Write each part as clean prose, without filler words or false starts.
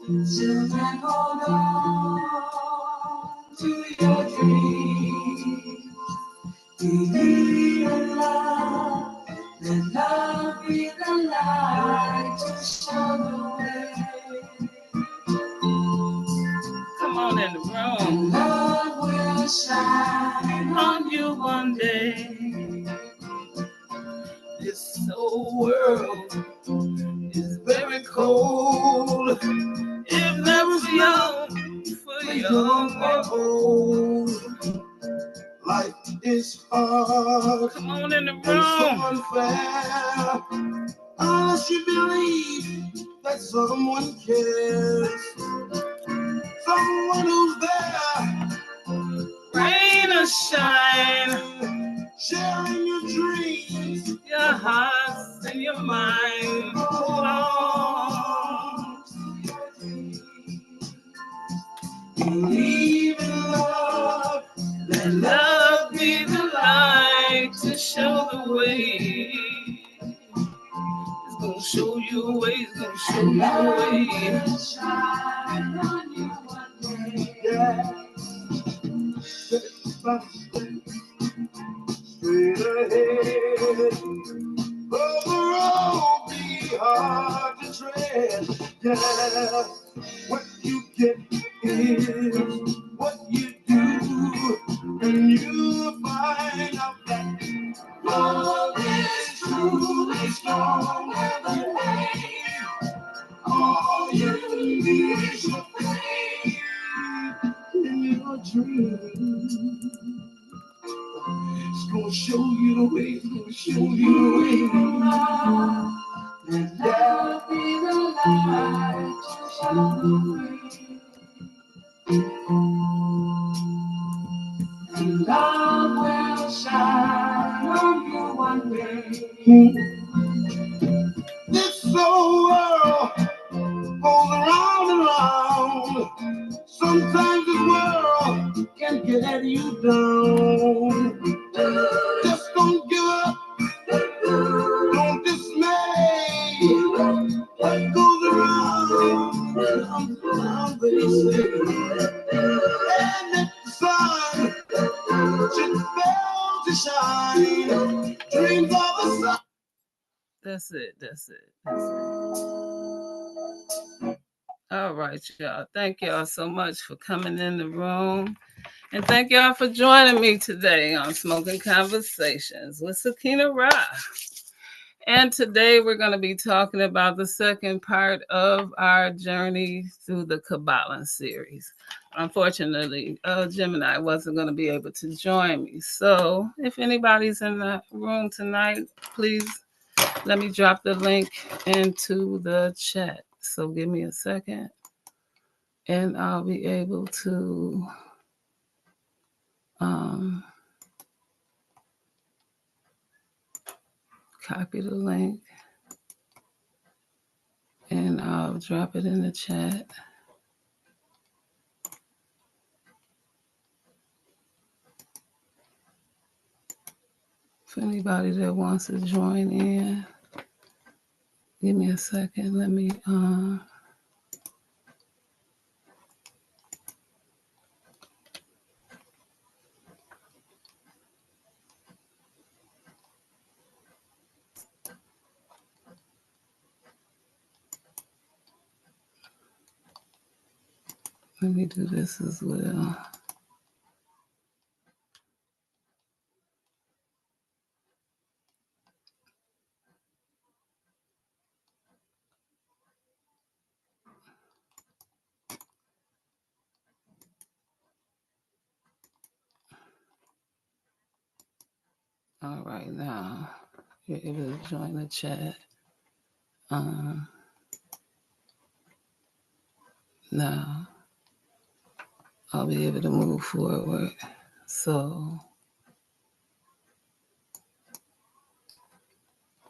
Children, hold on to your dreams. Believe in love. Let love be the light to show the way. Come on in the room. Love will shine on you one day. This whole world is very cold. If that was young for young or old, life is hard. Come on in the room. And so unfair. Unless you believe that someone cares, someone who's there, rain or shine, sharing your dreams, your hearts and your mind. Hold on. Believe in love. Let love be the light to show the way. It's gonna show you a way. It's gonna show you a way. Shine on you one day. Yeah. Step by step, straight ahead. Oh, the road be hard to tread. Yeah. What you get is what you do, and you find out that Love is truly stronger than pain. All you need is your faith in your dreams. It's gonna show you the way. It's gonna show you the way. Let love be the light to show the way. And love will shine on you one day. This whole world goes around and round. Sometimes this world can get you down. Just don't give up. Don't dismay. What goes around comes around, they say. And if the sun should fail to shine, dreams of the sun. That's it. All right, y'all. Thank y'all so much for coming in the room. And thank y'all for joining me today on Smokin Conversations with Sakina-Ra. And today we're going to be talking about the second part of our journey through the Kybalion series. Unfortunately, Gemini wasn't going to be able to join me. So if anybody's in the room tonight, please let me drop the link into the chat. So give me a second and I'll be able to copy the link and I'll drop it in the chat. For anybody that wants to join in, give me a second. Let me do this as well. All right, now you're able to join the chat. Now I'll be able to move forward. So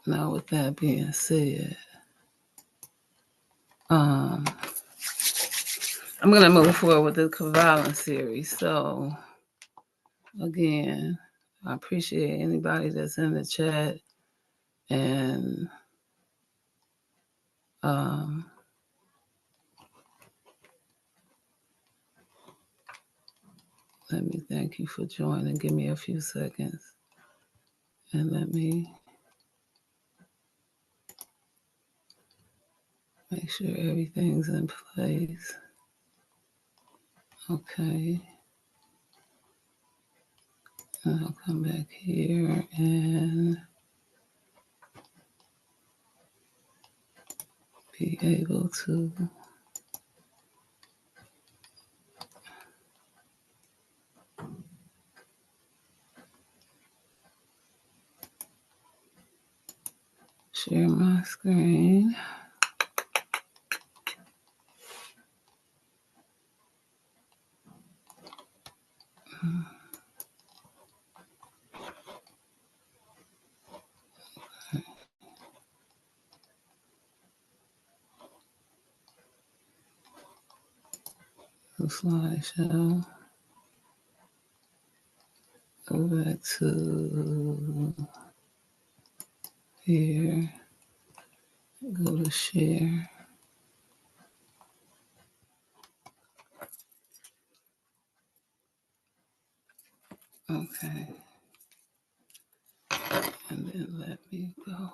now with that being said, I'm going to move forward with the Kybalion series. So again, I appreciate anybody that's in the chat and Let me thank you for joining. Give me a few seconds. And let me make sure everything's in place. Okay. And I'll come back here and be able to share my screen. The slideshow. Go back to here. Go to share. Okay. And then let me go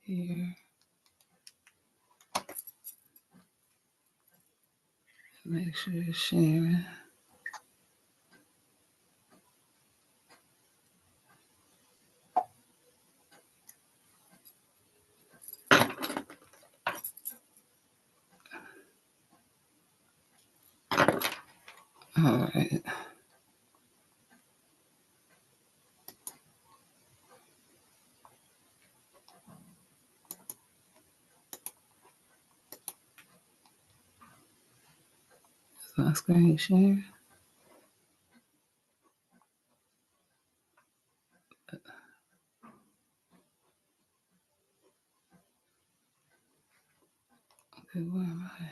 here. Make sure you're sharing. All right. Is my screen sharing? Okay, where am I at?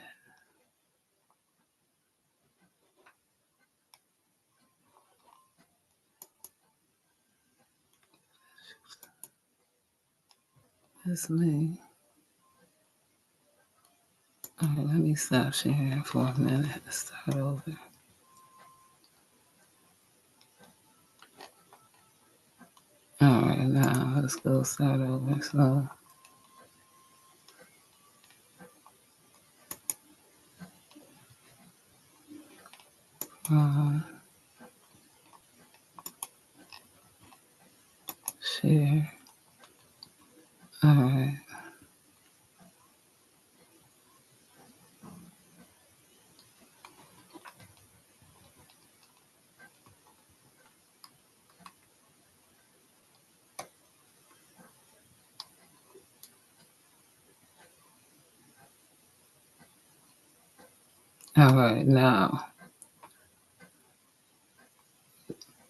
That's me. All right, let me stop sharing for a minute and start over. All right, now let's go start over. So, share. All right. All right, now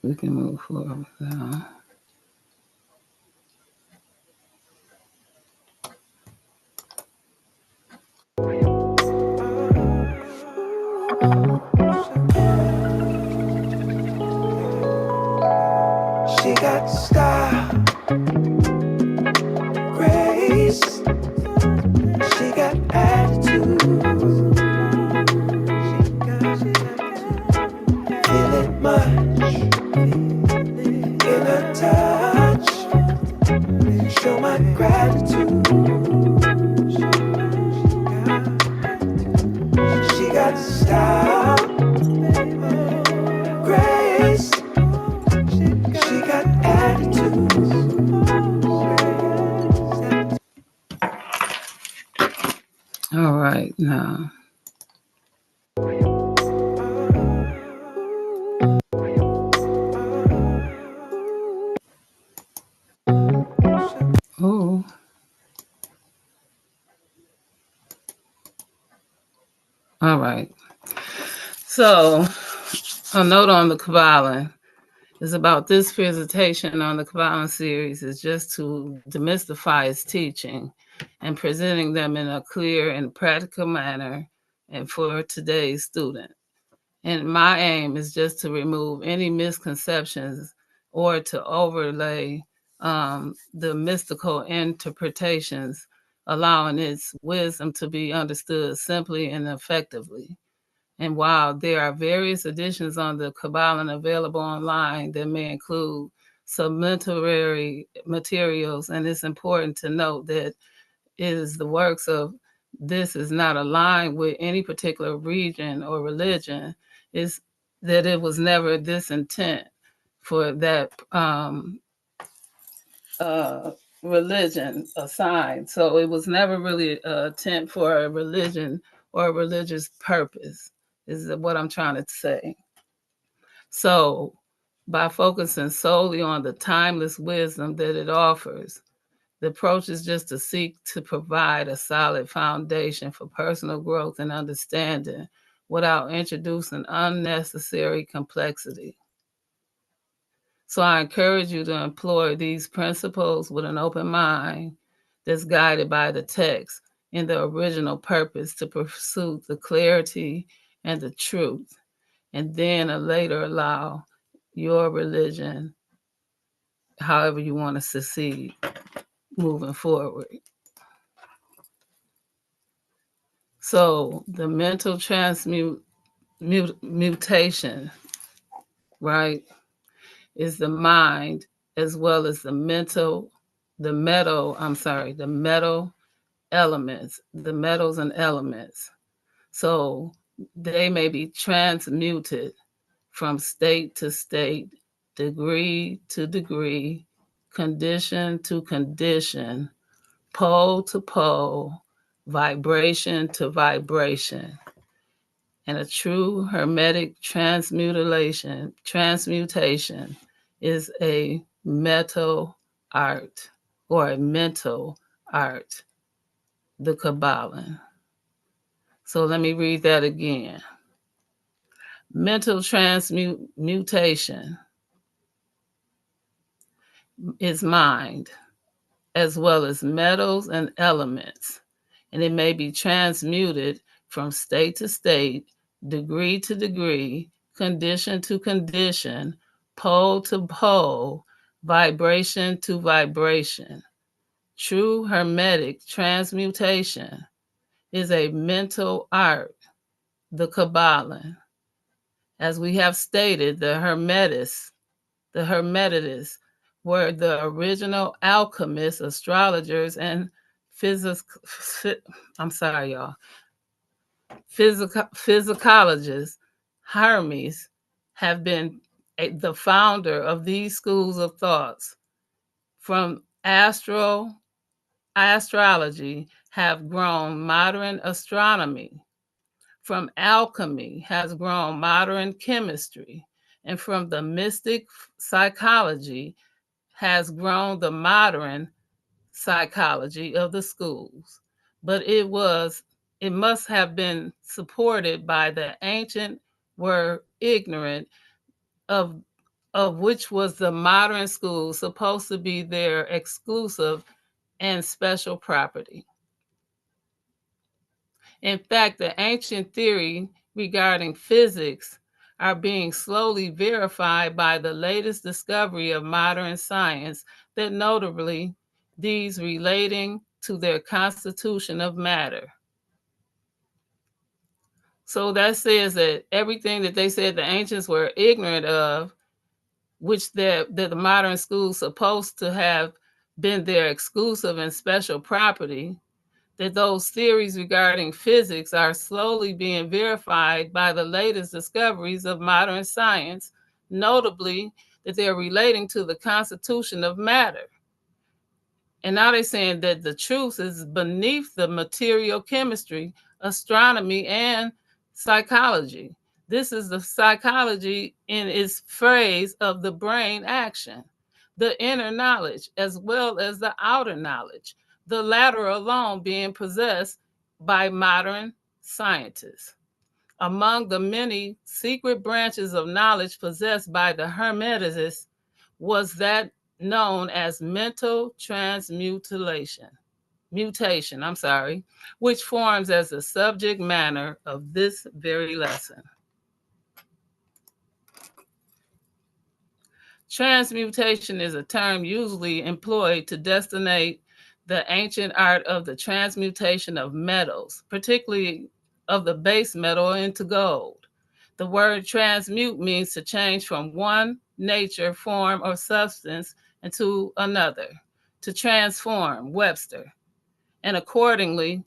we can move forward now. She got style, grace. She got attitude. Feel it much in her touch. Show my gratitude. She got style, grace. She got attitude. All right, now. Oh. All right. So, a note on the Kybalion is about this presentation on the Kybalion series is just to demystify its teaching and presenting them in a clear and practical manner and for today's student. And my aim is just to remove any misconceptions or to overlay the mystical interpretations, allowing its wisdom to be understood simply and effectively. And while there are various editions on the Kybalion available online that may include supplementary materials, and it's important to note that it is the works of this is not aligned with any particular region or religion, is that it was never this intent for that uh, religion assigned. So it was never really a intent for a religion or a religious purpose, is what I'm trying to say. So by focusing solely on the timeless wisdom that it offers, the approach is just to seek to provide a solid foundation for personal growth and understanding without introducing unnecessary complexity. So I encourage you to employ these principles with an open mind that's guided by the text in the original purpose to pursue the clarity and the truth, and then later allow your religion, however you want to succeed moving forward. So the mental transmutation, right, is the mind as well as the metal elements, the metals and elements. So they may be transmuted from state to state, degree to degree, condition to condition, pole to pole, vibration to vibration. And a true hermetic transmutation is a metal art or a mental art, the Kybalion. So let me read that again. Mental transmutation is mind, as well as metals and elements, and it may be transmuted from state to state, degree to degree, condition to condition, pole to pole, vibration to vibration. True hermetic transmutation is a mental art, the Kybalion. As we have stated, the Hermetists were the original alchemists, astrologers, and physics. I'm sorry, y'all. Physicologists. Hermes have been the founder of these schools of thoughts. From astrology have grown modern astronomy. From alchemy has grown modern chemistry, and from the mystic psychology has grown the modern psychology of the schools. But it must have been supported by the ancient were ignorant of which was the modern school supposed to be their exclusive and special property. In fact, the ancient theory regarding physics are being slowly verified by the latest discovery of modern science, that notably these relating to their constitution of matter. So that says that everything that they said the ancients were ignorant of, which that the modern schools supposed to have been their exclusive and special property, that those theories regarding physics are slowly being verified by the latest discoveries of modern science, notably that they're relating to the constitution of matter. And now they're saying that the truth is beneath the material chemistry, astronomy, and psychology. This is the psychology in its phrase of the brain action, the inner knowledge as well as the outer knowledge, the latter alone being possessed by modern scientists. Among the many secret branches of knowledge possessed by the Hermetists was that known as mental mutation, which forms as the subject matter of this very lesson. Transmutation is a term usually employed to designate the ancient art of the transmutation of metals, particularly of the base metal into gold. The word transmute means to change from one nature, form, or substance into another, to transform, Webster. And accordingly,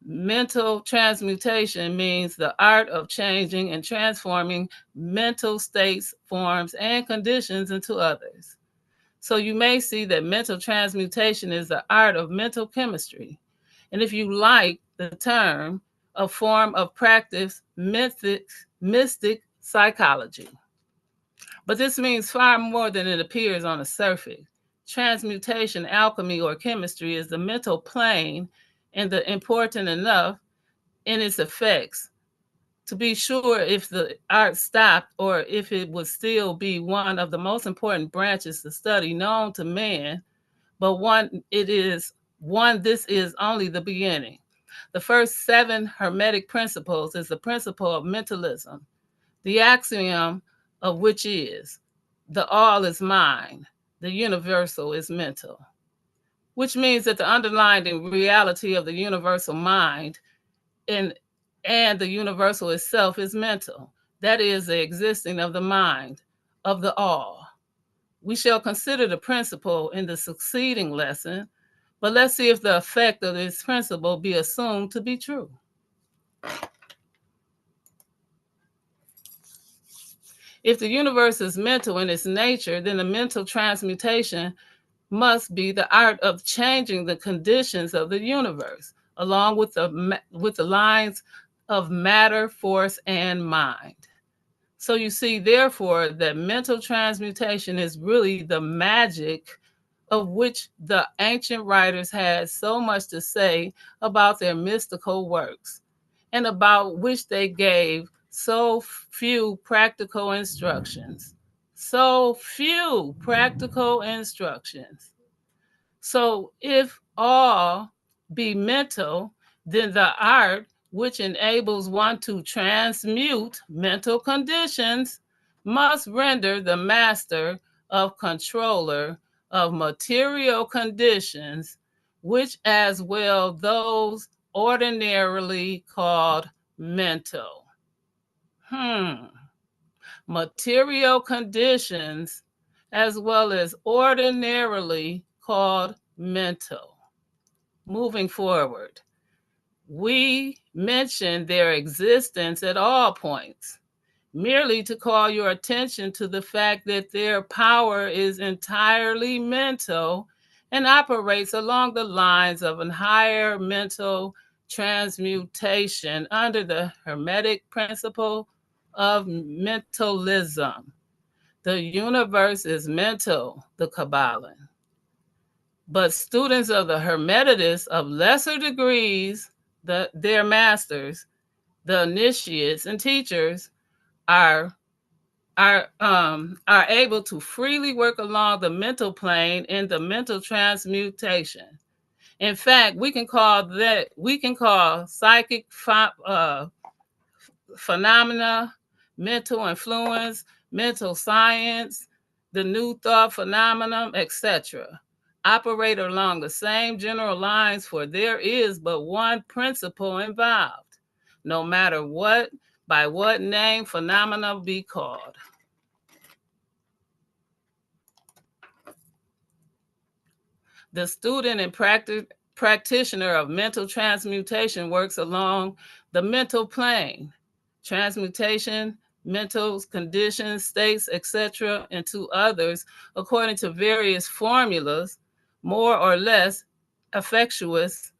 mental transmutation means the art of changing and transforming mental states, forms, and conditions into others. So you may see that mental transmutation is the art of mental chemistry. And if you like the term, a form of practice, mystic psychology. But this means far more than it appears on the surface. Transmutation, alchemy, or chemistry is the mental plane and the important enough in its effects to be sure if the art stopped or if it would still be one of the most important branches to study known to man, but this is only the beginning. The first 7 Hermetic principles is the principle of mentalism, the axiom of which is the all is mind, the universal is mental, which means that the underlying reality of the universal mind and, and the universal itself is mental. That is the existing of the mind, of the all. We shall consider the principle in the succeeding lesson, but let's see if the effect of this principle be assumed to be true. If the universe is mental in its nature, then the mental transmutation must be the art of changing the conditions of the universe, along with the lines of matter, force, and mind. So you see, therefore, that mental transmutation is really the magic of which the ancient writers had so much to say about their mystical works, and about which they gave so few practical instructions. So few practical instructions. So if all be mental, then the art which enables one to transmute mental conditions must render the master of controller of material conditions, which as well those ordinarily called mental. Material conditions as well as ordinarily called mental. Moving forward, we mention their existence at all points, merely to call your attention to the fact that their power is entirely mental and operates along the lines of a higher mental transmutation under the Hermetic principle of mentalism. The universe is mental, the Kybalion. But students of the Hermetists of lesser degrees, their masters, the initiates and teachers, are able to freely work along the mental plane in the mental transmutation. In fact, we can call psychic phenomena, mental influence, mental science, the new thought phenomenon, etc. operate along the same general lines, for there is but one principle involved, no matter what, by what name phenomena be called. The student and practitioner of mental transmutation works along the mental plane. Transmutation, mental conditions, states, etc., into others according to various formulas, more or less effectuous,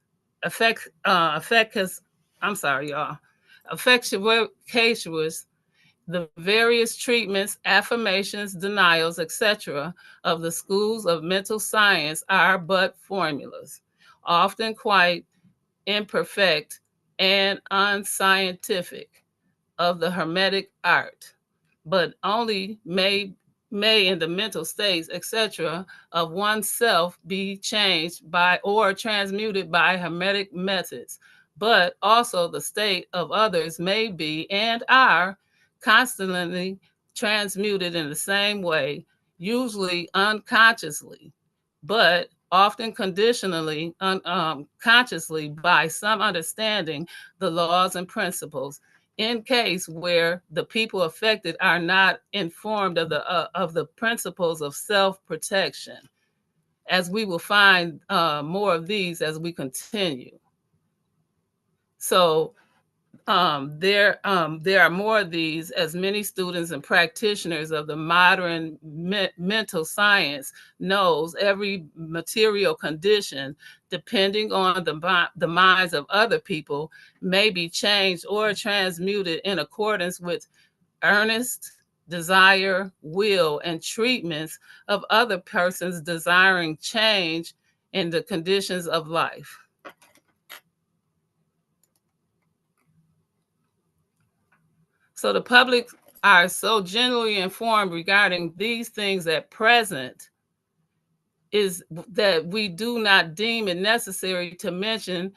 I'm sorry, y'all, effectuous the various treatments, affirmations, denials, etc., of the schools of mental science are but formulas, often quite imperfect and unscientific, of the Hermetic art, but only may in the mental states, etc., of oneself be changed by or transmuted by Hermetic methods, but also the state of others may be and are constantly transmuted in the same way, usually unconsciously, but often conditionally, consciously by some understanding the laws and principles in case where the people affected are not informed of the principles of self-protection, as we will find more of these as we continue. So there are more of these as many students and practitioners of the modern mental science knows every material condition, depending on the minds of other people, may be changed or transmuted in accordance with earnest desire, will, and treatments of other persons desiring change in the conditions of life. So the public are so generally informed regarding these things at present is that we do not deem it necessary to mention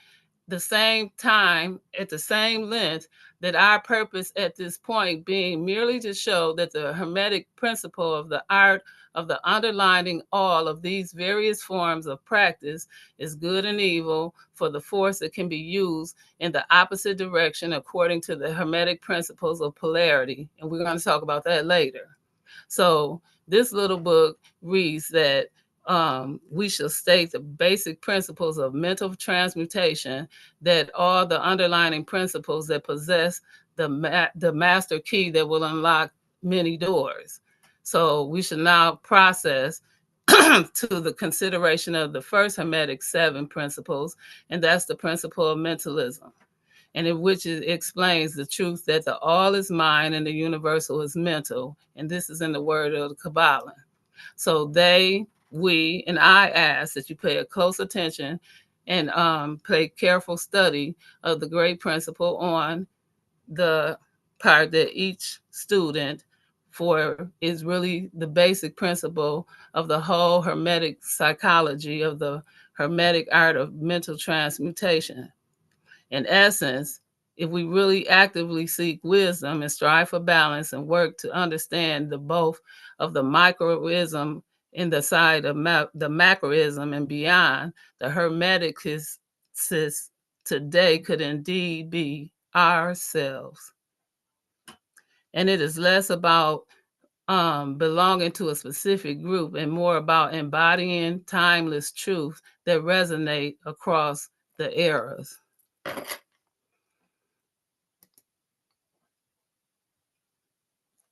the same time at the same length, that our purpose at this point being merely to show that the hermetic principle of the art of the underlining all of these various forms of practice is good and evil for the force that can be used in the opposite direction according to the hermetic principles of polarity. And we're going to talk about that later. So this little book reads that we shall state the basic principles of mental transmutation, that all the underlying principles that possess the master key that will unlock many doors. So we should now process to the consideration of the first Hermetic 7 principles, and that's the principle of mentalism, and in which it explains the truth that the all is mind and the universal is mental. And this is in the word of the Kybalion. So we, and I ask that you pay a close attention and pay careful study of the great principle on the part that each student for is really the basic principle of the whole Hermetic psychology of the Hermetic art of mental transmutation. In essence, if we really actively seek wisdom and strive for balance and work to understand the both of the microism in the side of the macroism and beyond, the hermeticist today could indeed be ourselves. And it is less about belonging to a specific group and more about embodying timeless truth that resonate across the eras.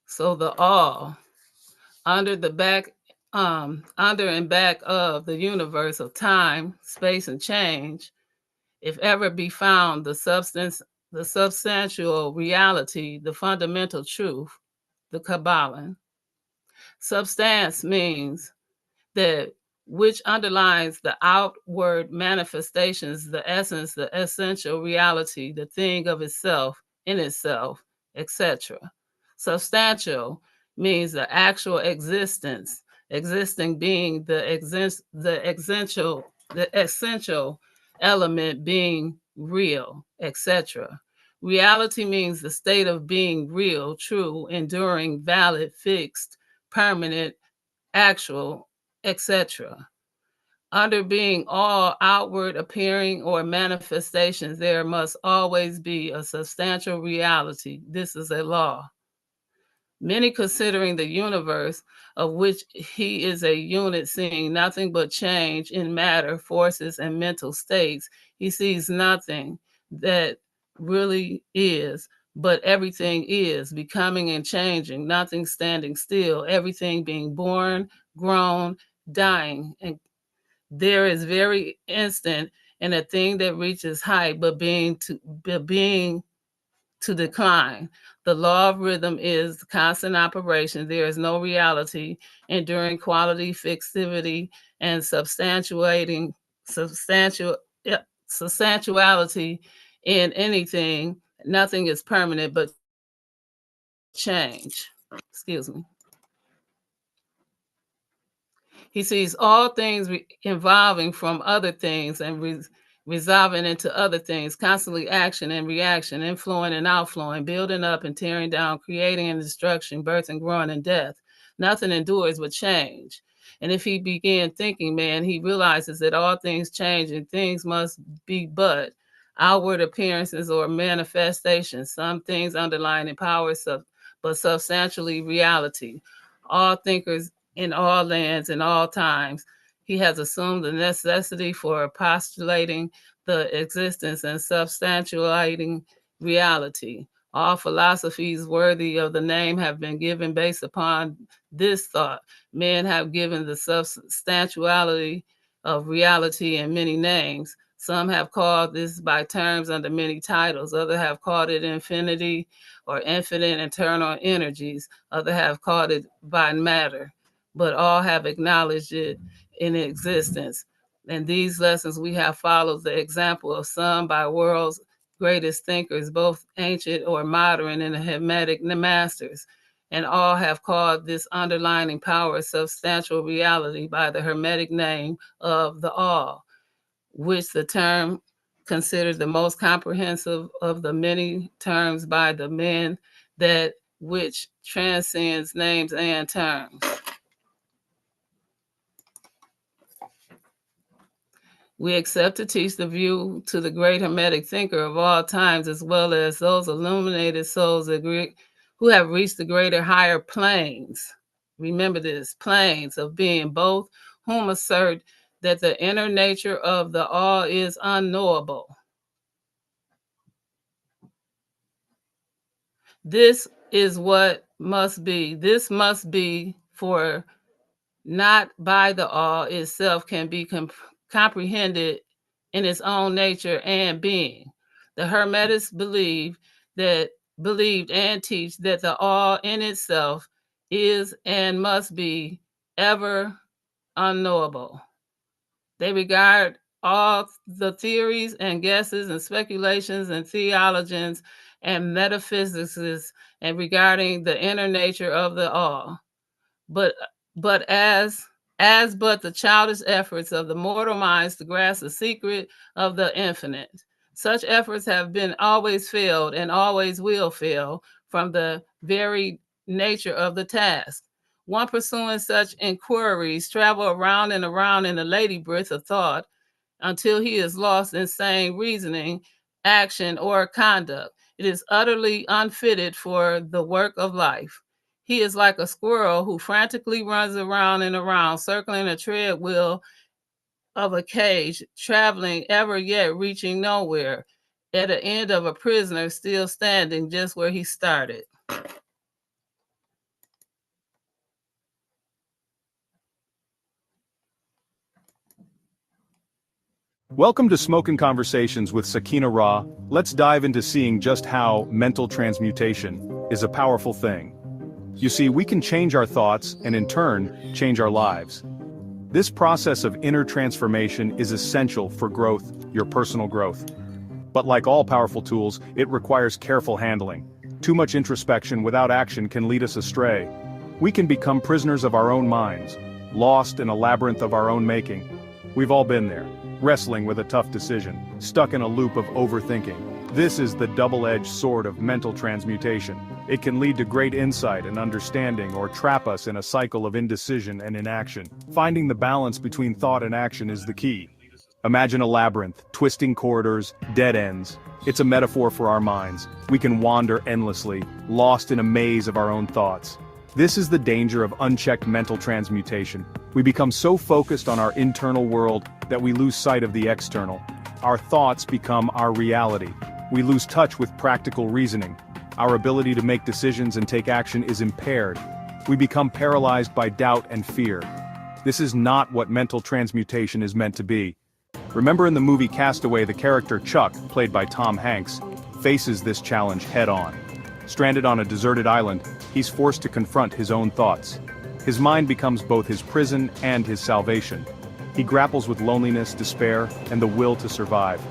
So the all under and back of the universe of time, space, and change, if ever be found the substance, the substantial reality, the fundamental truth, the Kybalion. Substance means that which underlines the outward manifestations, the essence, the essential reality, the thing of itself, in itself, etc. Substantial means the actual existence, existing being the essential element being real, etc. Reality means the state of being real, true, enduring, valid, fixed, permanent, actual, etc. Under being all outward appearing or manifestations, there must always be a substantial reality. This is a law. Many considering the universe, of which he is a unit, seeing nothing but change in matter, forces, and mental states. He sees nothing that really is, but everything is becoming and changing, nothing standing still, everything being born, grown, dying. And there is very instant in a thing that reaches height, but being to decline. The law of rhythm is constant operation. There is no reality, enduring quality, fixity, and substantial substantiality in anything. Nothing is permanent but change. Excuse me. He sees all things evolving from other things and resolving into other things, constantly action and reaction, inflowing and outflowing, building up and tearing down, creating and destruction, birth and growing and death. Nothing endures but change. And if he began thinking, man, he realizes that all things change and things must be but outward appearances or manifestations, some things underlying powers of, but substantially reality. All thinkers in all lands and all times, he has assumed the necessity for postulating the existence and substantiating reality. All philosophies worthy of the name have been given based upon this thought. Men have given the substantiality of reality in many names. Some have called this by terms under many titles. Others have called it infinity or infinite internal energies. Others have called it by matter, but all have acknowledged it in existence. In these lessons, we have followed the example of some by world's greatest thinkers, both ancient or modern, and the Hermetic masters, and all have called this underlying power substantial reality by the Hermetic name of the All, which the term considered the most comprehensive of the many terms by the men, that which transcends names and terms. We accept to teach the view to the great Hermetic thinker of all times, as well as those illuminated souls who have reached the greater higher planes. Remember this, planes of being, both whom assert that the inner nature of the all is unknowable. This is what must be. This must be, for not by the all itself can be comprehended in its own nature and being. The Hermetists believed and teach that the all in itself is and must be ever unknowable. They regard all the theories and guesses and speculations and theologians and metaphysicists and regarding the inner nature of the all, but as but the childish efforts of the mortal minds to grasp the secret of the infinite. Such efforts have been always failed and always will fail from the very nature of the task. One pursuing such inquiries travel around and around in the lady breath of thought until he is lost in sane reasoning, action, or conduct. It is utterly unfitted for the work of life. He is like a squirrel who frantically runs around and around, circling a treadwheel of a cage, traveling ever yet reaching nowhere, at the end of a prisoner still standing just where he started. Welcome to Smokin Conversations with Sakina-Ra. Let's dive into seeing just how mental transmutation is a powerful thing. You see, we can change our thoughts and in turn, change our lives. This process of inner transformation is essential for growth, your personal growth. But like all powerful tools, it requires careful handling. Too much introspection without action can lead us astray. We can become prisoners of our own minds, lost in a labyrinth of our own making. We've all been there, wrestling with a tough decision, stuck in a loop of overthinking. This is the double-edged sword of mental transmutation. It can lead to great insight and understanding or trap us in a cycle of indecision and inaction. Finding the balance between thought and action is the key. Imagine a labyrinth, twisting corridors, dead ends. It's a metaphor for our minds. We can wander endlessly, lost in a maze of our own thoughts. This is the danger of unchecked mental transmutation. We become so focused on our internal world that we lose sight of the external. Our thoughts become our reality. We lose touch with practical reasoning. Our ability to make decisions and take action is impaired. We become paralyzed by doubt and fear. This is not what mental transmutation is meant to be. Remember in the movie Castaway, the character Chuck, played by Tom Hanks, faces this challenge head-on. Stranded on a deserted island, he's forced to confront his own thoughts. His mind becomes both his prison and his salvation. He grapples with loneliness, despair, and the will to survive.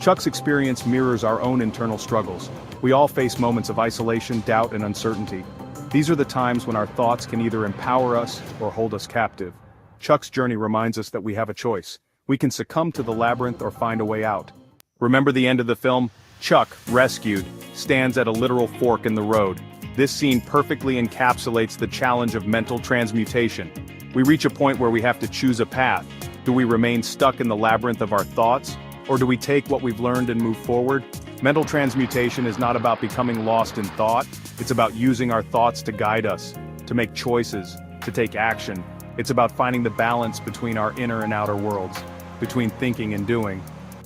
Chuck's experience mirrors our own internal struggles. We all face moments of isolation, doubt, and uncertainty. These are the times when our thoughts can either empower us or hold us captive. Chuck's journey reminds us that we have a choice. We can succumb to the labyrinth or find a way out. Remember the end of the film? Chuck, rescued, stands at a literal fork in the road. This scene perfectly encapsulates the challenge of mental transmutation. We reach a point where we have to choose a path. Do we remain stuck in the labyrinth of our thoughts? Or do we take what we've learned and move forward? Mental transmutation is not about becoming lost in thought. It's about using our thoughts to guide us, to make choices, to take action. It's about finding the balance between our inner and outer worlds, between thinking and doing.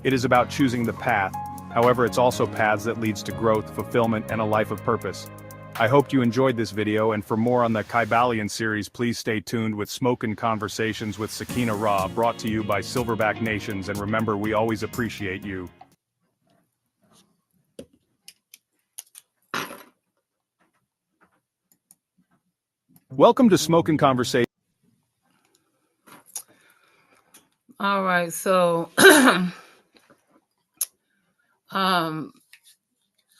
It is about choosing the path. However, it's also paths that leads to growth, fulfillment, and a life of purpose. I hope you enjoyed this video, and for more on the Kybalion series, please stay tuned with Smokin Conversations with Sakina-Ra, brought to you by Silverback Nations, and remember, we always appreciate you. Welcome to Smokin Conversations. All right, so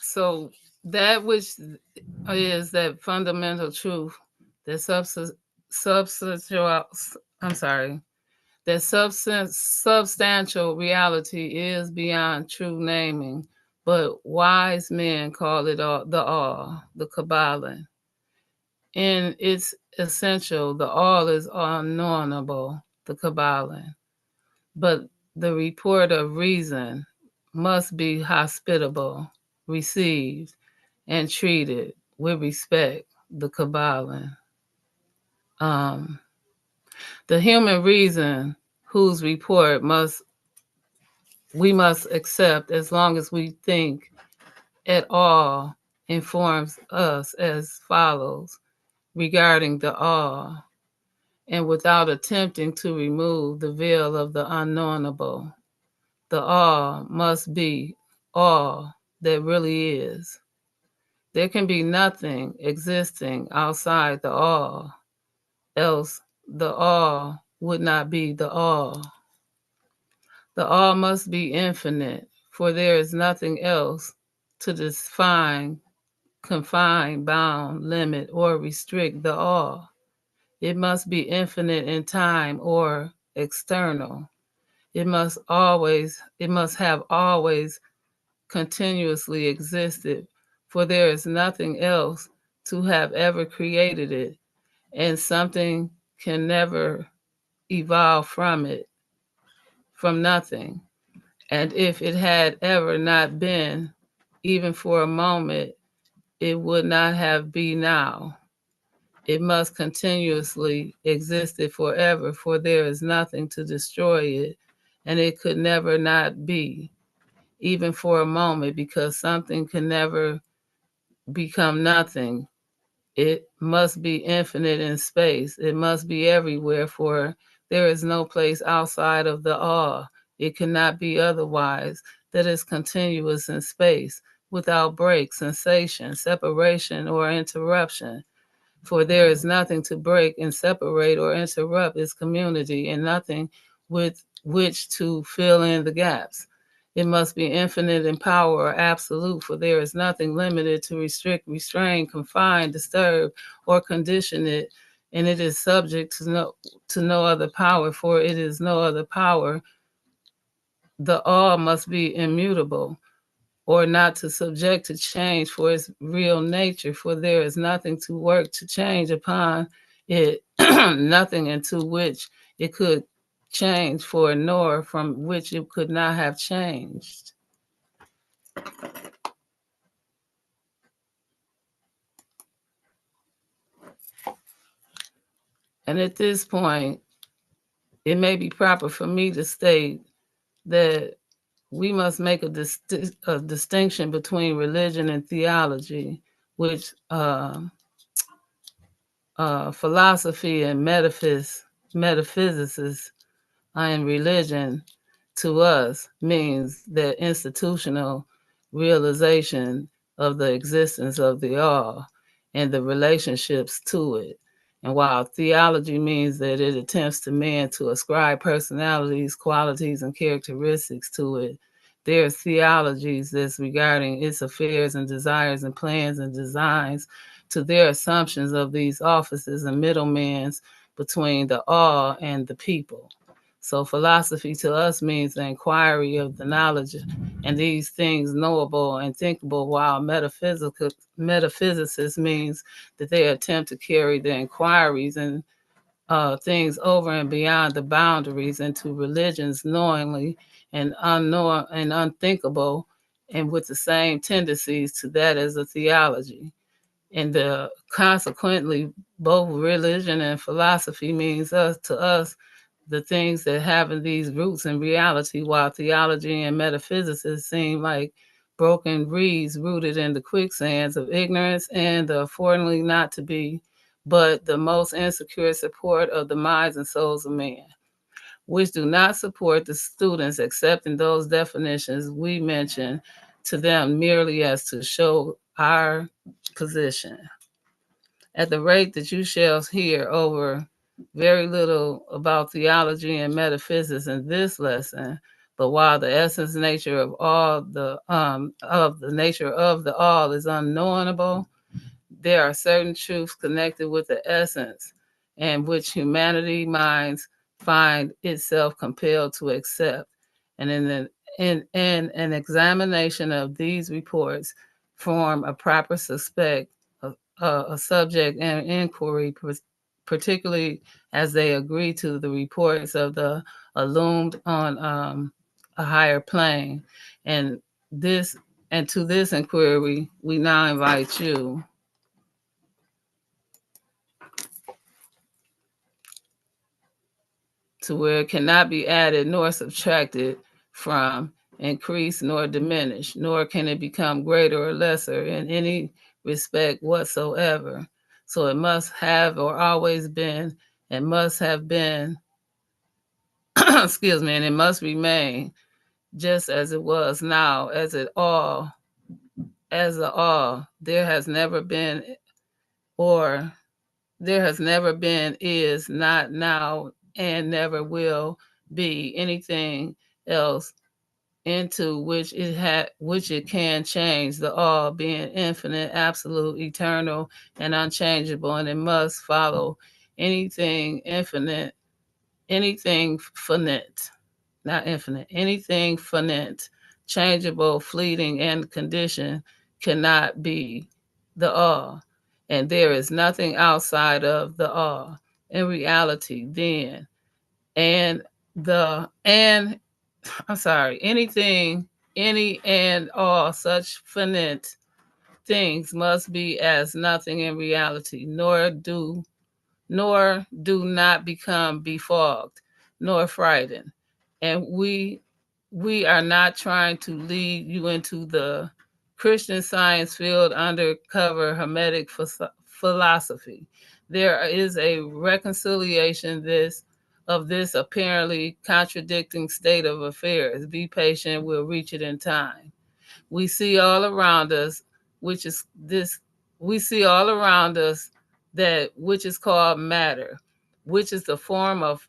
so that which is that fundamental truth, that substantial reality is beyond true naming, but wise men call it the Kybalion. In its essential, the all is unknowable, the Kybalion. But the report of reason must be hospitable, received, and treated with respect, the Kybalion. The human reason, whose report we must accept as long as we think at all, informs us as follows regarding the all, and without attempting to remove the veil of the unknowable. The all must be all that really is. There can be nothing existing outside the all, else the all would not be the all. The all must be infinite, for there is nothing else to define, confine, bound, limit, or restrict the all. It must be infinite in time or external. It must have always continuously existed, for there is nothing else to have ever created it, and something can never evolve from it, from nothing. And if it had ever not been, even for a moment, it would not have been now. It must continuously exist forever, for there is nothing to destroy it, and it could never not be, even for a moment, because something can never become nothing. It must be infinite in space. It must be everywhere, for there is no place outside of the all. It cannot be otherwise, that is continuous in space, without break, sensation, separation, or interruption. For there is nothing to break and separate or interrupt its community, and nothing with which to fill in the gaps. It must be infinite in power or absolute, for there is nothing limited to restrict, restrain, confine, disturb, or condition it, and it is subject to no other power, for it is no other power. The all must be immutable, or not to subject to change for its real nature, for there is nothing to work to change upon it, nothing into which it could change for, nor from which it could not have changed. And at this point, it may be proper for me to state that we must make a distinction between religion and theology, which philosophy and metaphysicists and religion to us means that institutional realization of the existence of the all and the relationships to it. And while theology means that it attempts to man to ascribe personalities, qualities, and characteristics to it, there are theologies that's regarding its affairs and desires and plans and designs to their assumptions of these offices and middlemen between the all and the people. So philosophy to us means the inquiry of the knowledge and these things knowable and thinkable, while metaphysicists means that they attempt to carry the inquiries and things over and beyond the boundaries into religions knowingly and unknown and unthinkable, and with the same tendencies to that as a theology. And consequently, both religion and philosophy means to us the things that have these roots in reality, while theology and metaphysics seem like broken reeds rooted in the quicksands of ignorance and accordingly not to be, but the most insecure support of the minds and souls of men, which do not support the students accepting those definitions we mentioned to them merely as to show our position. At the rate that you shall hear over very little about theology and metaphysics in this lesson, but while the essence nature of the nature of the all is unknowable, there are certain truths connected with the essence, and which humanity minds find itself compelled to accept. And in an examination of these reports, form a proper suspect, a subject and inquiry, particularly as they agree to the reports of the illumined on a higher plane. And this and to this inquiry, we now invite you to where it cannot be added nor subtracted from, increased nor diminished, nor can it become greater or lesser in any respect whatsoever. So it must have or always been and must have been, excuse me, and it must remain just as it was now, as the all. There has never been, or there has never been, is not now, and never will be anything else into which it can change, the all being infinite, absolute, eternal, and unchangeable, and it must follow anything infinite, anything finite, not infinite, anything finite, changeable, fleeting, and condition cannot be the all. And there is nothing outside of the all. In reality, then, and the, and, I'm sorry, anything, any and all such finite things must be as nothing in reality, nor do not become befogged, nor frightened. And we are not trying to lead you into the Christian Science field undercover Hermetic philosophy. There is a reconciliation of this apparently contradicting state of affairs. Be patient, we'll reach it in time. We see all around us, which is this, we see all around us that which is called matter, which is the form of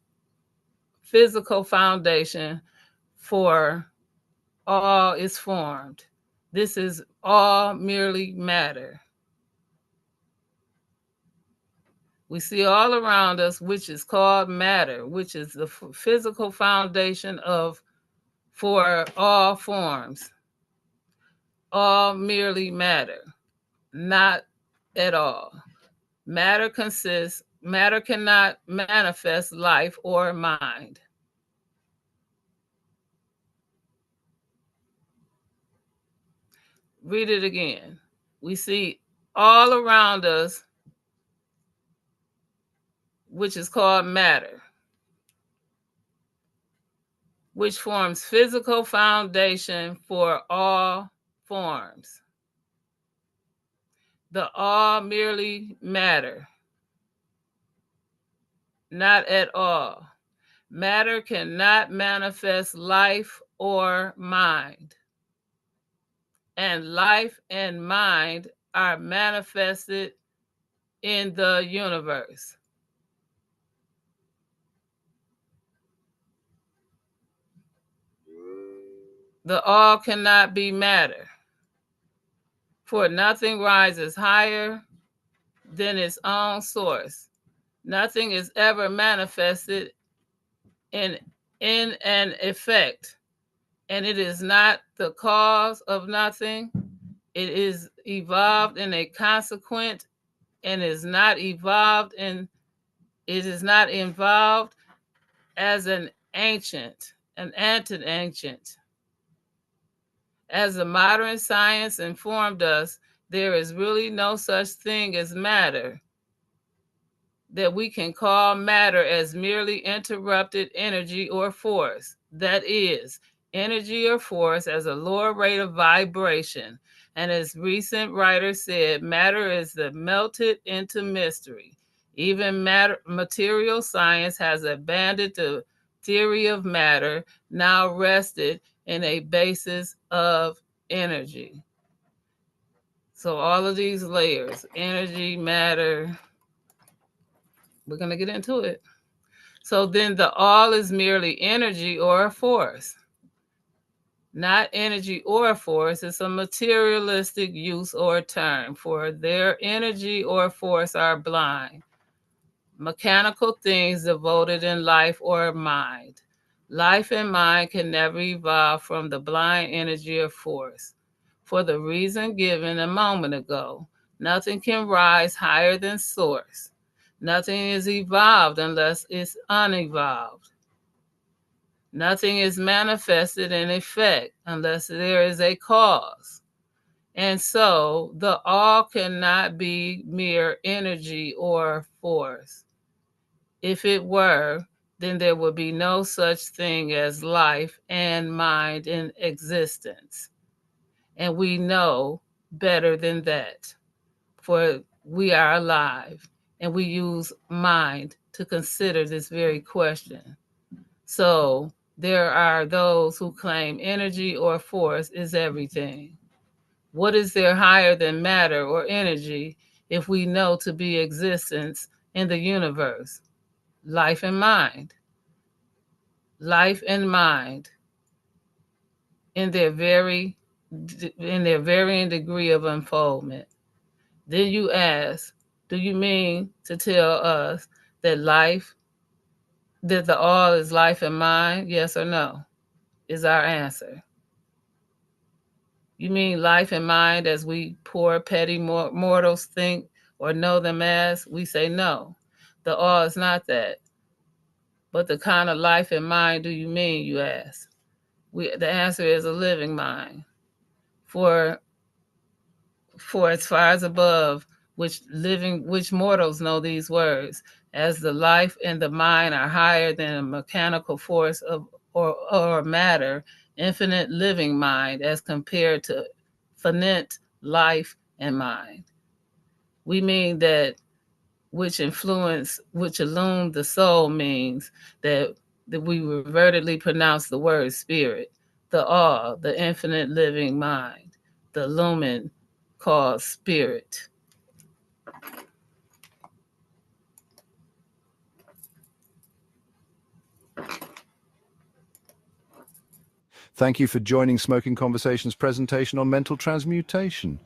physical foundation for all is formed. This is all merely matter. We see all around us, which is called matter, which is the physical foundation of for all forms, all merely matter, not at all. Matter cannot manifest life or mind. Read it again. We see all around us, which is called matter, which forms physical foundation for all forms. The all merely matter, not at all. Matter cannot manifest life or mind. And life and mind are manifested in the universe. The all cannot be matter, for nothing rises higher than its own source. Nothing is ever manifested in an effect, and it is not the cause of nothing. It is evolved in a consequent and is not evolved in It is not involved as an ancient. As the modern science informed us, there is really no such thing as matter, that we can call matter as merely interrupted energy or force. That is, energy or force as a lower rate of vibration. And as recent writers said, matter is the melted into mystery. Even material science has abandoned the theory of matter, now rested in a basis of energy. So all of these layers, energy, matter, we're going to get into it. So then the all is merely energy or a force. Not energy or a force, it's a materialistic use or term, for their energy or force are blind. Mechanical things devoted in life or mind. Life and mind can never evolve from the blind energy or force. For the reason given a moment ago, nothing can rise higher than source. Nothing is evolved unless it's unevolved. Nothing is manifested in effect unless there is a cause. And so the all cannot be mere energy or force. If it were, then there would be no such thing as life and mind in existence. And we know better than that, for we are alive and we use mind to consider this very question. So there are those who claim energy or force is everything. What is there higher than matter or energy if we know to be existence in the universe? Life and mind. Life and mind in their varying degree of unfoldment. Then you ask, do you mean to tell us that the all is life and mind? Yes or no, is our answer. You mean life and mind as we poor petty mortals think or know them as? We say no. The all is not that. But the kind of life and mind do you mean, you ask? The answer is a living mind. For as far as above, which mortals know these words, as the life and the mind are higher than a mechanical force or matter, infinite living mind as compared to finite life and mind. We mean that which illumined the soul means that we revertedly pronounce the word spirit, the all, the infinite living mind, the lumen called spirit. Thank you for joining Smoking Conversations presentation on mental transmutation.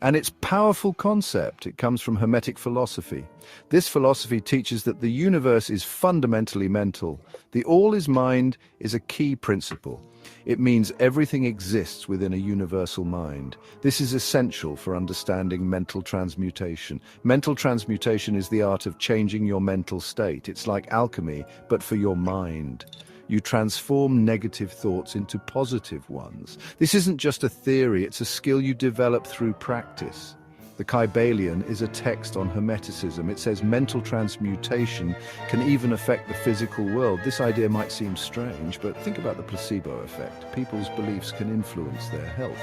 And its powerful concept, it comes from Hermetic philosophy. This philosophy teaches that the universe is fundamentally mental. The all is mind is a key principle. It means everything exists within a universal mind. This is essential for understanding mental transmutation. Mental transmutation is the art of changing your mental state. It's like alchemy, but for your mind. You transform negative thoughts into positive ones. This isn't just a theory, it's a skill you develop through practice. The Kybalion is a text on Hermeticism. It says mental transmutation can even affect the physical world. This idea might seem strange, but think about the placebo effect. People's beliefs can influence their health.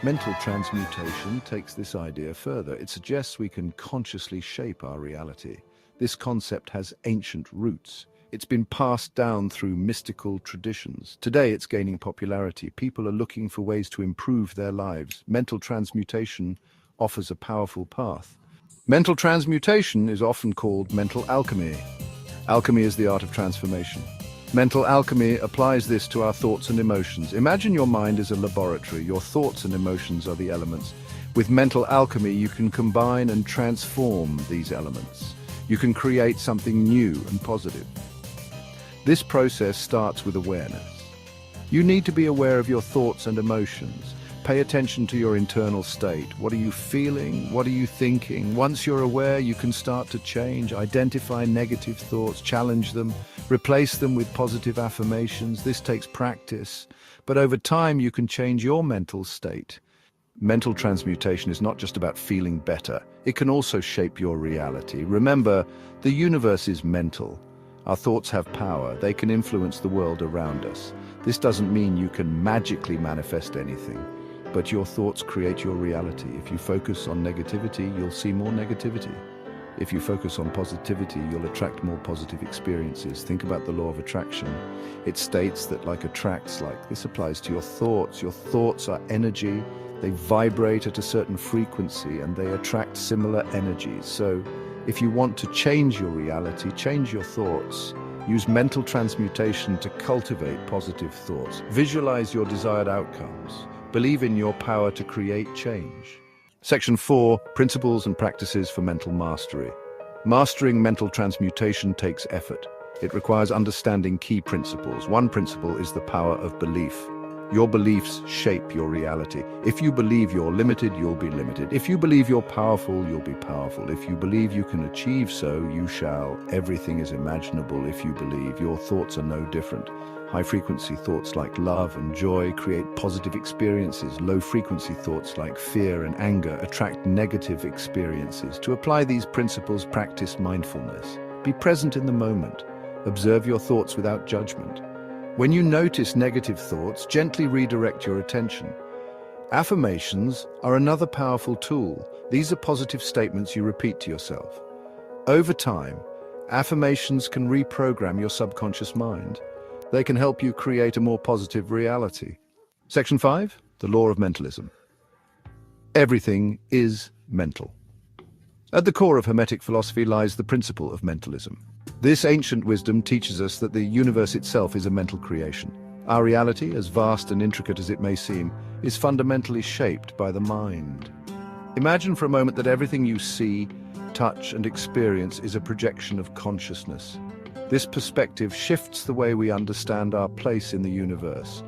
Mental transmutation takes this idea further. It suggests we can consciously shape our reality. This concept has ancient roots. It's been passed down through mystical traditions. Today it's gaining popularity. People are looking for ways to improve their lives. Mental transmutation offers a powerful path. Mental transmutation is often called mental alchemy. Alchemy is the art of transformation. Mental alchemy applies this to our thoughts and emotions. Imagine your mind is a laboratory. Your thoughts and emotions are the elements. With mental alchemy, you can combine and transform these elements. You can create something new and positive. This process starts with awareness. You need to be aware of your thoughts and emotions. Pay attention to your internal state. What are you feeling? What are you thinking? Once you're aware, you can start to change. Identify negative thoughts, challenge them, replace them with positive affirmations. This takes practice, but over time you can change your mental state. Mental transmutation is not just about feeling better. It can also shape your reality. Remember, the universe is mental. Our thoughts have power. They can influence the world around us. This doesn't mean you can magically manifest anything, but your thoughts create your reality. If you focus on negativity, you'll see more negativity. If you focus on positivity, you'll attract more positive experiences. Think about the law of attraction. It states that like attracts like. This applies to your thoughts. Your thoughts are energy. They vibrate at a certain frequency and they attract similar energies. So if you want to change your reality, change your thoughts. Use mental transmutation to cultivate positive thoughts. Visualize your desired outcomes. Believe in your power to create change. Section 4, Principles and Practices for Mental Mastery. Mastering mental transmutation takes effort. It requires understanding key principles. One principle is the power of belief. Your beliefs shape your reality. If you believe you're limited, you'll be limited. If you believe you're powerful, you'll be powerful. If you believe you can achieve so, you shall. Everything is imaginable if you believe. Your thoughts are no different. High-frequency thoughts like love and joy create positive experiences. Low-frequency thoughts like fear and anger attract negative experiences. To apply these principles, practice mindfulness. Be present in the moment. Observe your thoughts without judgment. When you notice negative thoughts, gently redirect your attention. Affirmations are another powerful tool. These are positive statements you repeat to yourself. Over time, affirmations can reprogram your subconscious mind. They can help you create a more positive reality. Section 5, the law of mentalism. Everything is mental. At the core of Hermetic philosophy lies the principle of mentalism. This ancient wisdom teaches us that the universe itself is a mental creation. Our reality, as vast and intricate as it may seem, is fundamentally shaped by the mind. Imagine for a moment that everything you see, touch, and experience is a projection of consciousness. This perspective shifts the way we understand our place in the universe.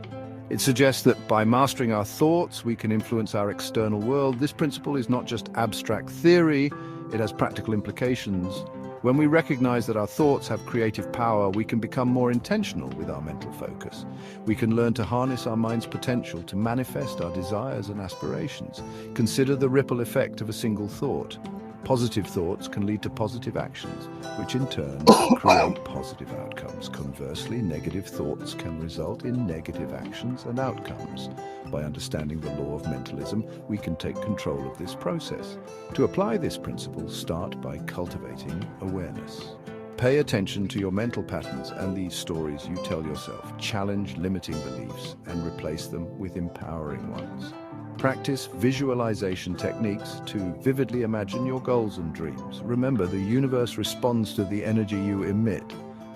It suggests that by mastering our thoughts, we can influence our external world. This principle is not just abstract theory, it has practical implications. When we recognize that our thoughts have creative power, we can become more intentional with our mental focus. We can learn to harness our mind's potential to manifest our desires and aspirations. Consider the ripple effect of a single thought. Positive thoughts can lead to positive actions, which in turn create positive outcomes. Conversely, negative thoughts can result in negative actions and outcomes. By understanding the law of mentalism, we can take control of this process. To apply this principle, start by cultivating awareness. Pay attention to your mental patterns and these stories you tell yourself. Challenge limiting beliefs and replace them with empowering ones. Practice visualization techniques to vividly imagine your goals and dreams. Remember, the universe responds to the energy you emit.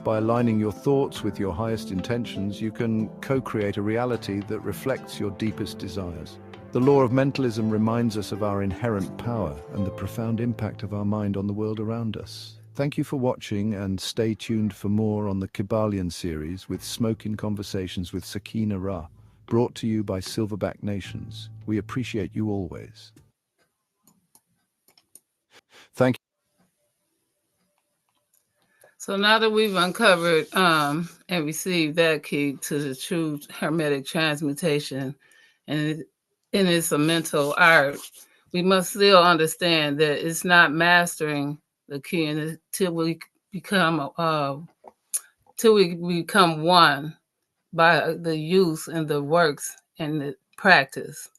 By aligning your thoughts with your highest intentions, you can co-create a reality that reflects your deepest desires. The law of mentalism reminds us of our inherent power and the profound impact of our mind on the world around us. Thank you for watching, and stay tuned for more on the Kybalion series with Smokin Conversations with Sakina-Ra. Brought to you by Silverback Nations. We appreciate you always. Thank you. So now that we've uncovered and received that key to the true hermetic transmutation, and it's a mental art, we must still understand that it's not mastering the key until we become one by the use and the works and the practice.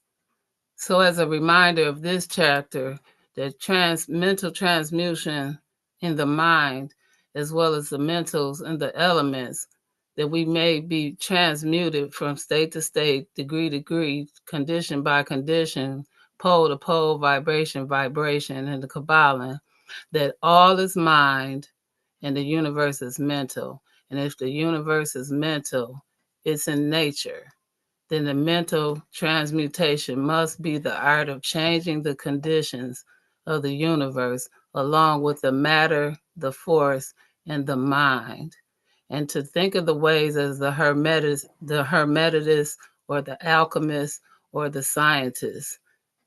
So as a reminder of this chapter, that mental transmutation in the mind, as well as the mentals and the elements, that we may be transmuted from state to state, degree to degree, condition by condition, pole to pole, vibration, vibration, in the Kybalion, that all is mind and the universe is mental. And if the universe is mental, it's in nature. Then the mental transmutation must be the art of changing the conditions of the universe along with the matter, the force, and the mind. And to think of the ways as the hermetist or the alchemist or the scientist?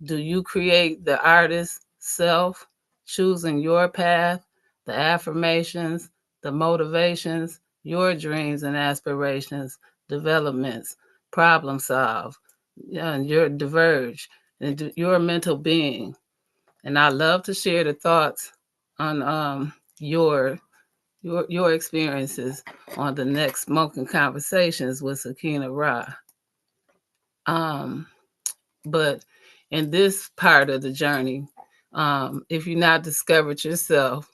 Do you create the artist self, choosing your path, the affirmations, the motivations, your dreams and aspirations, developments, problem solve, and your diverge, and your mental being? And I love to share the thoughts on your experiences on the next Smoking Conversations with Sakina-Ra. But in this part of the journey, if you're not discovered yourself,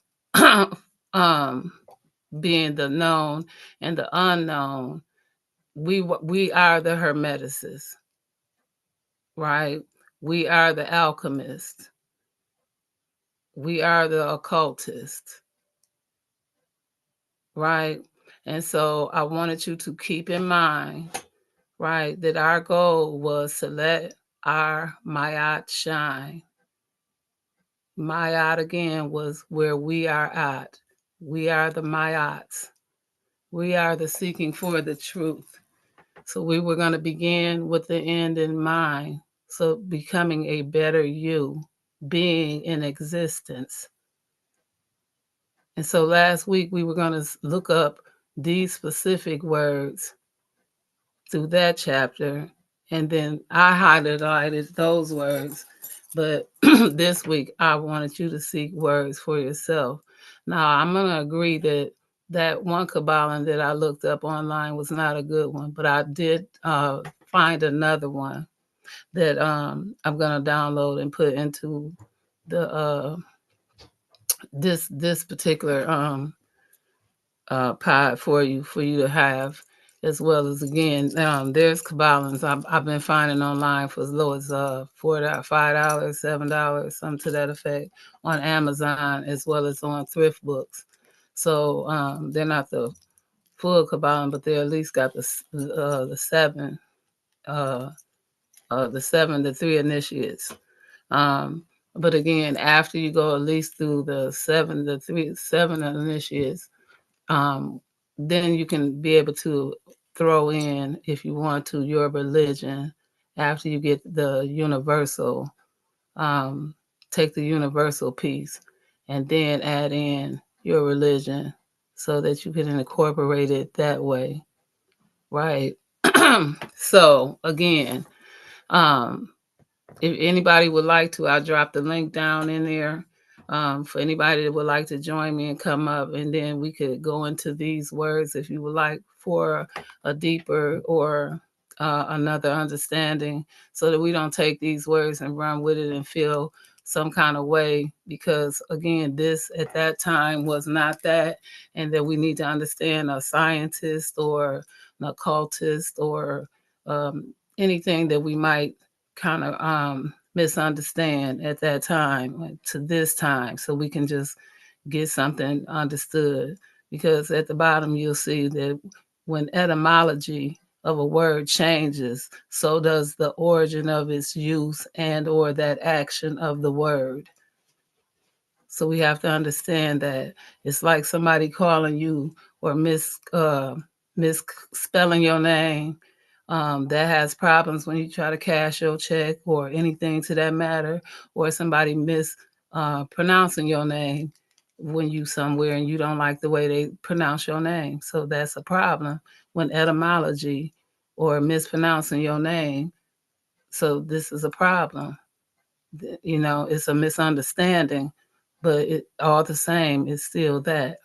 being the known and the unknown, we are the hermeticists, right? We are the alchemists. We are the occultists, right? And so I wanted you to keep in mind, right, that our goal was to let our Mayat shine. Mayat again was where we are at. We are the Mayats. We are the seeking for the truth. So we were going to begin with the end in mind. So becoming a better you, being in existence. And so last week we were going to look up these specific words through that chapter. And then I highlighted those words. But this week I wanted you to seek words for yourself. Now I'm going to agree that that one Kybalion that I looked up online was not a good one, but I did find another one that I'm going to download and put into the this particular pod for you to have, as well as again there's Kybalions I've been finding online for as low as $4, $5, $7, something to that effect, on Amazon as well as on thrift books. So they're not the full Kybalion, but they at least got the seven, the three initiates. But again, after you go at least through the seven initiates, then you can be able to throw in, if you want to, your religion after you get the universal, take the universal piece and then add in your religion so that you can incorporate it that way, right? So again, if anybody would like to, I'll drop the link down in there for anybody that would like to join me and come up, and then we could go into these words if you would like for a deeper or another understanding, so that we don't take these words and run with it and feel some kind of way, because again, this at that time was not that, and that we need to understand a scientist or an occultist or anything that we might kind of misunderstand at that time, like, to this time, so we can just get something understood. Because at the bottom you'll see that when etymology of a word changes, so does the origin of its use and or that action of the word. So we have to understand that it's like somebody calling you or misspelling your name, that has problems when you try to cash your check or anything to that matter, or somebody mispronouncing your name when you somewhere and you don't like the way they pronounce your name. So that's a problem when etymology or mispronouncing your name. So this is a problem. You know, it's a misunderstanding, but it all the same, it's still that.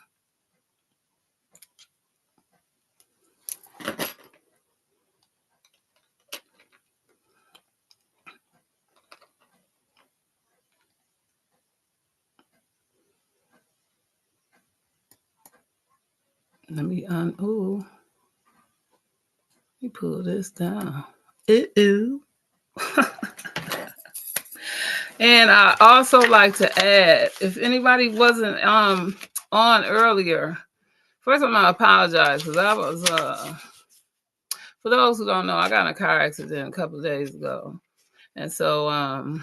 Let me pull this down. Ooh. And I also like to add, if anybody wasn't on earlier, first I'm gonna apologize because I was for those who don't know, I got in a car accident a couple of days ago, and so I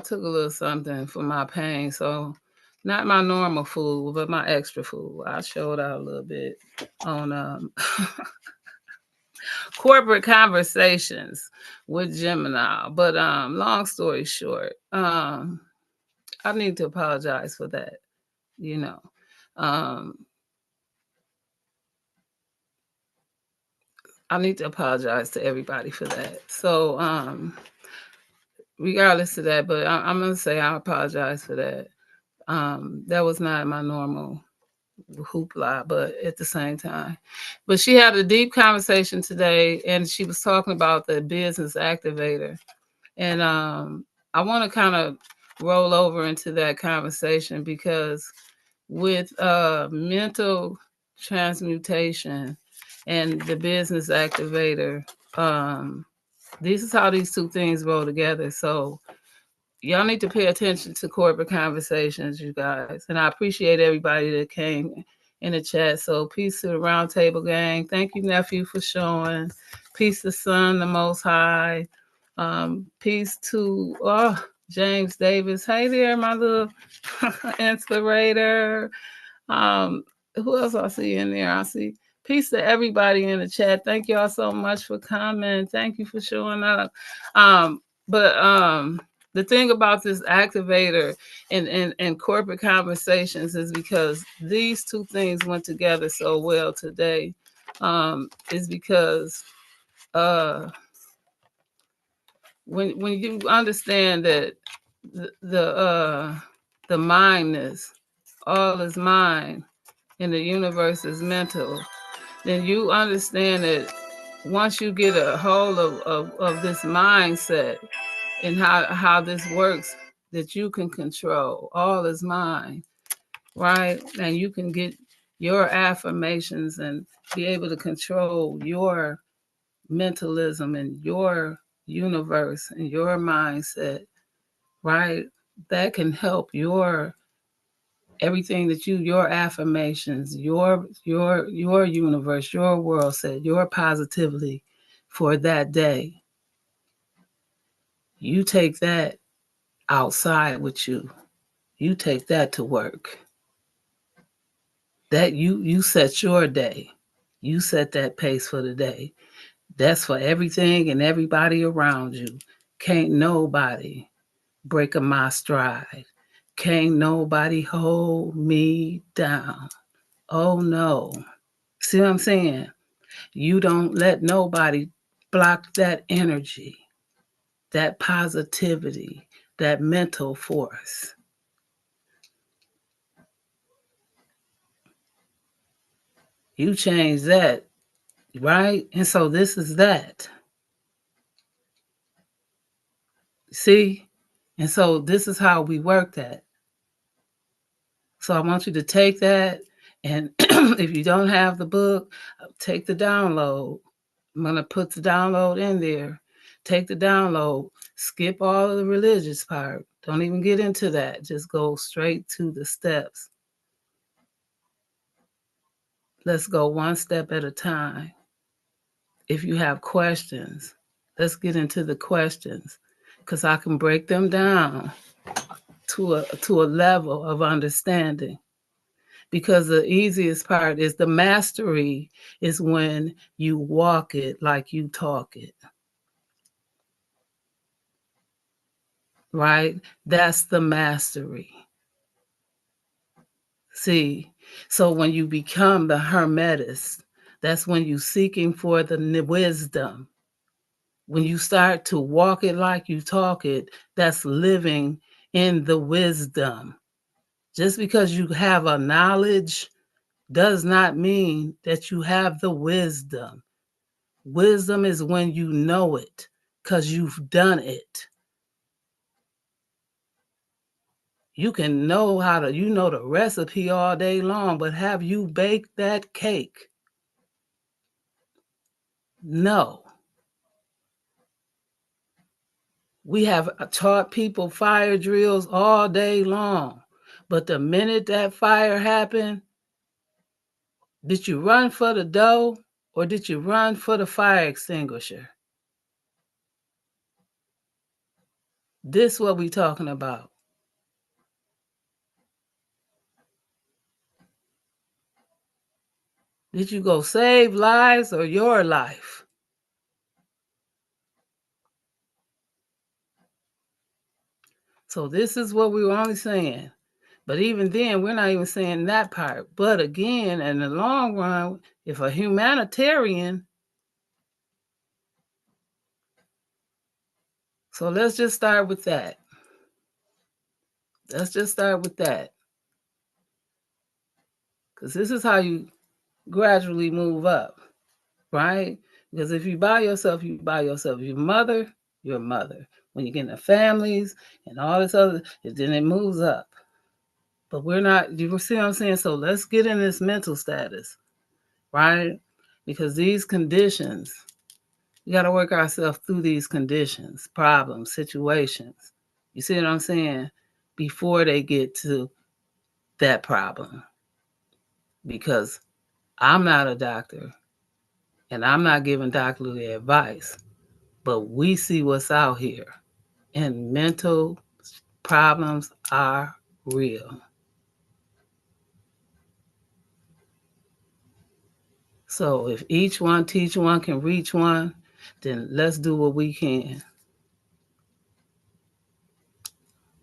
took a little something for my pain. So not my normal food, but my extra food. I showed out a little bit on corporate conversations with Gemini. But long story short, I need to apologize for that, you know. I need to apologize to everybody for that. So regardless of that, but I'm gonna say I apologize for that. That was not my normal hoopla, but at the same time. But she had a deep conversation today, and she was talking about the business activator. And I want to kind of roll over into that conversation because with mental transmutation and the business activator, this is how these two things roll together. So y'all need to pay attention to corporate conversations, you guys. And I appreciate everybody that came in the chat. So peace to the Roundtable Gang. Thank you, nephew, for showing. Peace to Son, the Most High. Peace to James Davis. Hey there, my little inspirator. Who else I see in there? I see peace to everybody in the chat. Thank y'all so much for coming. Thank you for showing up. But the thing about this activator and corporate conversations is because these two things went together so well today. Is because when you understand that the mindness, all is mind, and the universe is mental, then you understand that once you get a hold of this mindset and how this works, that you can control all is mind, right? And you can get your affirmations and be able to control your mentalism and your universe and your mindset, right? That can help your everything that your affirmations, your universe, your world set, your positivity for that day. You take that outside with you. You take that to work. That you set your day. You set that pace for the day. That's for everything and everybody around you. Can't nobody break my stride. Can't nobody hold me down. Oh no. See what I'm saying? You don't let nobody block that energy, that positivity, that mental force. You change that, right? And so this is that. See? And so this is how we work that. So I want you to take that, and if you don't have the book, take the download. I'm going to put the download in there. Take the download. Skip all of the religious part. Don't even get into that. Just go straight to the steps. Let's go one step at a time. If you have questions, let's get into the questions because I can break them down to a level of understanding. Because the easiest part is the mastery is when you walk it like you talk it. Right? That's the mastery. See, so when you become the hermetist, that's when you're seeking for the wisdom. When you start to walk it like you talk it, that's living in the wisdom. Just because you have a knowledge does not mean that you have the wisdom. Wisdom is when you know it because you've done it. You can know you know the recipe all day long, but have you baked that cake? No. We have taught people fire drills all day long, but the minute that fire happened, did you run for the dough or did you run for the fire extinguisher? This is what we talking about. Did you go save lives or your life? So this is what we were only saying. But even then, we're not even saying that part. But again, in the long run, if a humanitarian, so let's just start with that. Let's just start with that. Because this is how you gradually move up, right? Because if you by yourself, you by yourself. Your mother, your mother. When you get into families and all this other, then it moves up. But we're not, you see what I'm saying? So let's get in this mental status, right? Because these conditions, we got to work ourselves through these conditions, problems, situations. You see what I'm saying? Before they get to that problem. Because I'm not a doctor and I'm not giving doctorly advice, but we see what's out here. And mental problems are real. So if each one teach one can reach one, then let's do what we can.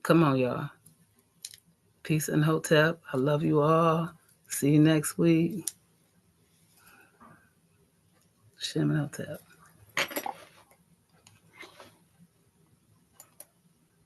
Come on, y'all. Peace and hotep. I love you all. See you next week. Shem and hotep.